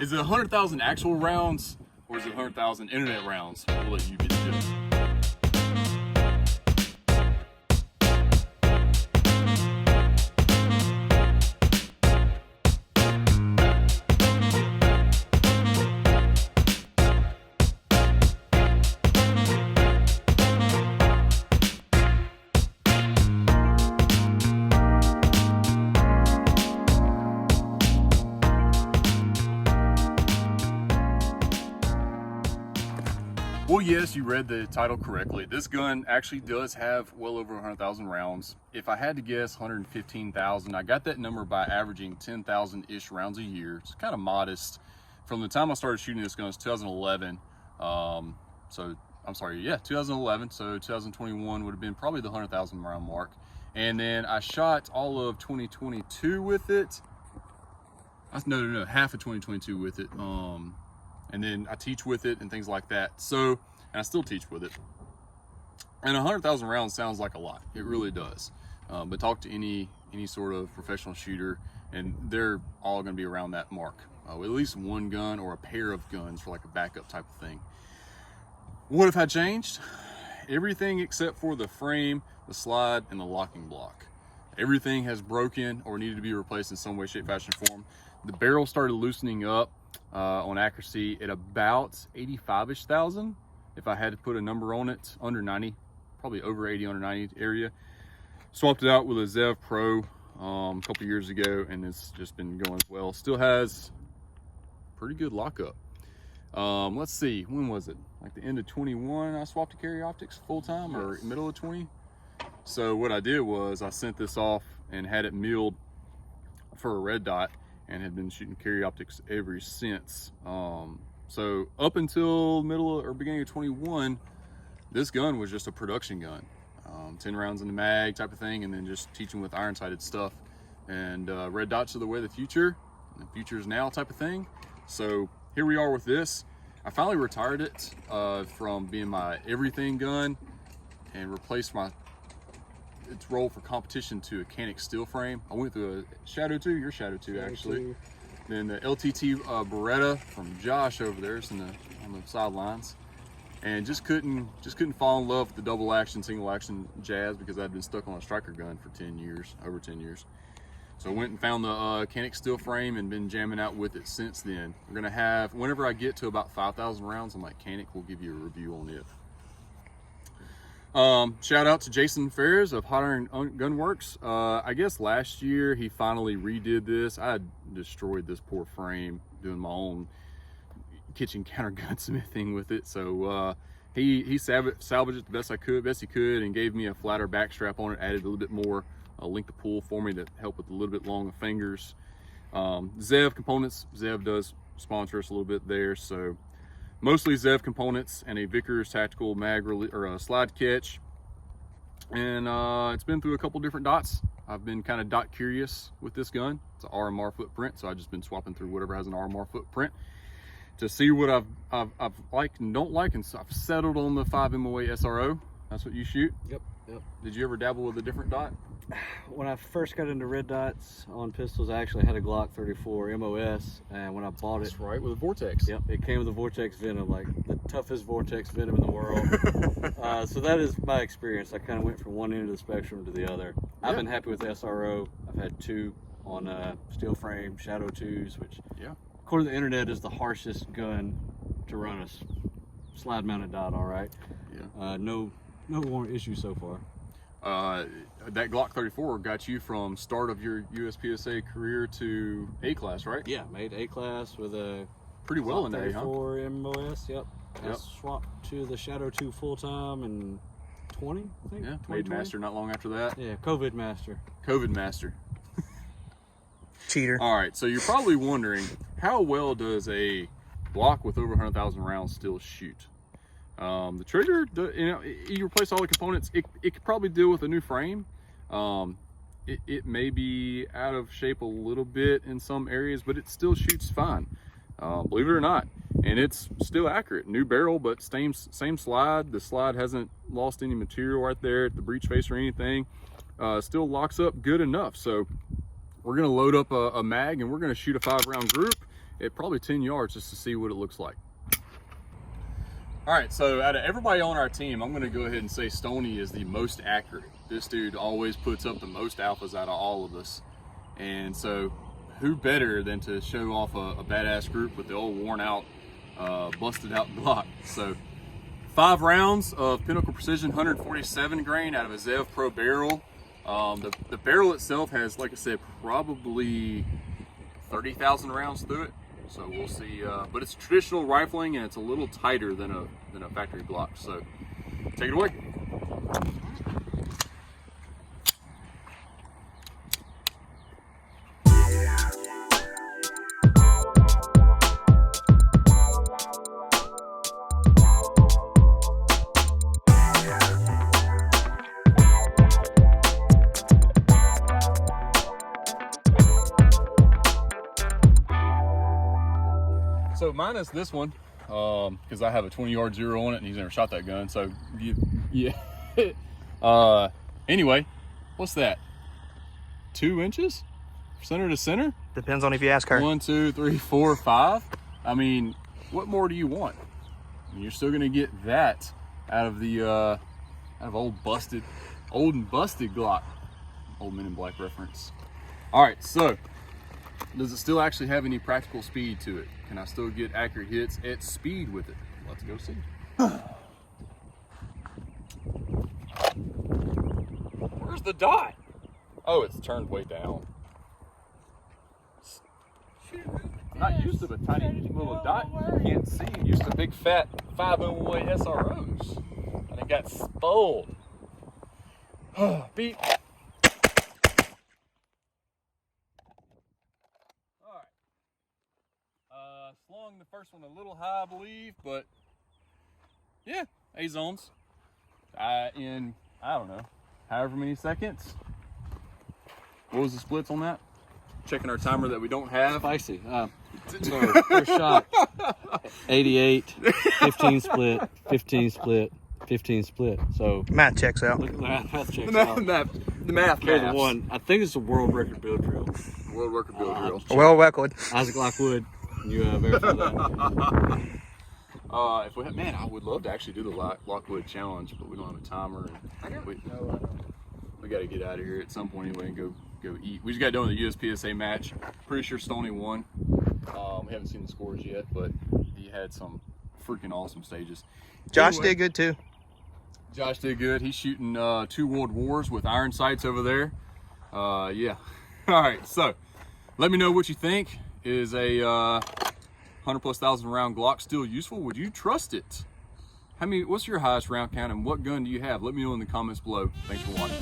Is it 100,000 actual rounds, or is it 100,000 internet rounds? We'll let you get the judge. Well, yes, you read the title correctly. This gun actually does have well over 100,000 rounds. If I had to guess, 115,000. I got that number by averaging 10,000-ish rounds a year. It's kind of modest. From the time I started shooting this gun, it's 2011. So, I'm sorry, yeah, 2011. So 2021 would have been probably the 100,000 round mark. And then I shot all of 2022 with it. No, half of 2022 with it. And then I teach with it and things like that. So, and I still teach with it. And 100,000 rounds sounds like a lot. It really does. But talk to any sort of professional shooter, and they're all going to be around that mark. With at least one gun or a pair of guns for like a backup type of thing. What if I changed? Everything except for the frame, the slide, and the locking block. Everything has broken or needed to be replaced in some way, shape, fashion, form. The barrel started loosening up on accuracy at about 85-ish thousand. If I had to put a number on it, under 90, probably over 80, under 90 area. Swapped it out with a Zev Pro a couple years ago, and it's just been going well. Still has pretty good lockup. Let's see, when was it? Like the end of 21, I swapped to carry optics full time, or middle of 20. So what I did was I sent this off and had it milled for a red dot, and had been shooting carry optics ever since. So up until middle or beginning of 21, this gun was just a production gun. 10 rounds in the mag type of thing, and then just teaching with iron-sighted stuff. And red dots are the way of the future, and the future is now type of thing. So here we are with this. I finally retired it from being my everything gun and replaced its role for competition to a Canik steel frame. I went through a Shadow 2, your Shadow 2 actually. Then the LTT Beretta from Josh over there, it's on the sidelines, and just couldn't fall in love with the double action, single action jazz, because I'd been stuck on a striker gun for 10 years, over 10 years. So I went and found the Canik steel frame and been jamming out with it since then. We're gonna have, whenever I get to about 5,000 rounds on that Canik, we'll give you a review on it. Shout out to Jason Ferris of Hot Iron Gunworks. I guess last year he finally redid this. I had destroyed this poor frame doing my own kitchen counter gunsmithing with it. So he salvaged it the best he could, and gave me a flatter back strap on it, added a little bit more length of pull for me to help with a little bit longer fingers. Zev components, Zev does sponsor us a little bit there, so mostly Zev components and a Vickers tactical mag or slide catch. And it's been through a couple different dots. I've been kind of dot curious with this gun. It's an RMR footprint, so I've just been swapping through whatever has an RMR footprint to see what I've liked and don't like, and so I've settled on the 5 MOA SRO. That's what you shoot? Yep. Did you ever dabble with a different dot? When I first got into red dots on pistols, I actually had a Glock 34 MOS, and when I bought it, that's right, with a Vortex. Yep, it came with a Vortex Venom, like the toughest Vortex Venom in the world. So that is my experience. I kind of went from one end of the spectrum to the other. Yeah. I've been happy with the SRO. I've had 2 on steel frame Shadow 2s, which, according to the internet, is the harshest gun to run a slide mounted dot. All right. Yeah. No warrant issue so far. That Glock 34 got you from start of your USPSA career to A-class, right? Yeah, made A-class with a pretty well in there, huh? 34 MOS, yep. I swapped to the Shadow 2 full-time in 20, I think. Yeah, made Master not long after that. Yeah, COVID Master. COVID Master. Cheater. All right, so you're probably wondering, how well does a Glock with over 100,000 rounds still shoot? The trigger, you replace all the components, it could probably deal with a new frame. It may be out of shape a little bit in some areas, but it still shoots fine, believe it or not. And it's still accurate. New barrel, but same slide. The slide hasn't lost any material right there at the breech face or anything. Still locks up good enough. So we're gonna load up a mag, and we're gonna shoot a 5-round group, at probably 10 yards just to see what it looks like. All right, so out of everybody on our team, I'm gonna go ahead and say Stoney is the most accurate. This dude always puts up the most alphas out of all of us. And so who better than to show off a badass group with the old worn out, busted out Glock. So 5 rounds of Pinnacle Precision 147 grain out of a Zev Pro barrel. The barrel itself has, like I said, probably 30,000 rounds through it. So we'll see, but it's traditional rifling and it's a little tighter than a factory Glock. So take it away. So minus this one, because I have a 20-yard zero on it and he's never shot that gun. So yeah. Anyway, what's that? 2 inches, center to center? Depends on if you ask her. 1, 2, 3, 4, 5. I mean, what more do you want? I mean, you're still gonna get that out of the old and busted Glock. Old Men in Black reference. All right, so does it still actually have any practical speed to it? Can I still get accurate hits at speed with it? Let's go see. Where's the dot? Oh, it's turned way down. I'm not used to the tiny little dot you can't see. I'm used to big fat 501 SROs. And it got spoiled. Beep. Slung the first one a little high, I believe, but yeah, A zones. In, I don't know, however many seconds. What was the splits on that? Checking our timer that we don't have. Spicy. So first shot, 88, 15 split, 15 split, 15 split. So Math checks out. look at the math checks The out. math Carry the maths. one. I think it's a world record build drill. World record build drill. Well record. Isaac Lockwood, you verify that. If we had, man, I would love to actually do the Lockwood challenge, but we don't have a timer. And we got to get out of here at some point anyway and go eat. We just got done with the USPSA match. Pretty sure Stoney won. We haven't seen the scores yet, but he had some freaking awesome stages. Josh Anyway, did good too. Josh did good. He's shooting 2 World Wars with iron sights over there. Yeah. All right, so let me know what you think. Is a 100,000+ round Glock still useful? Would you trust it? What's your highest round count and what gun do you have? Let me know in the comments below. Thanks for watching.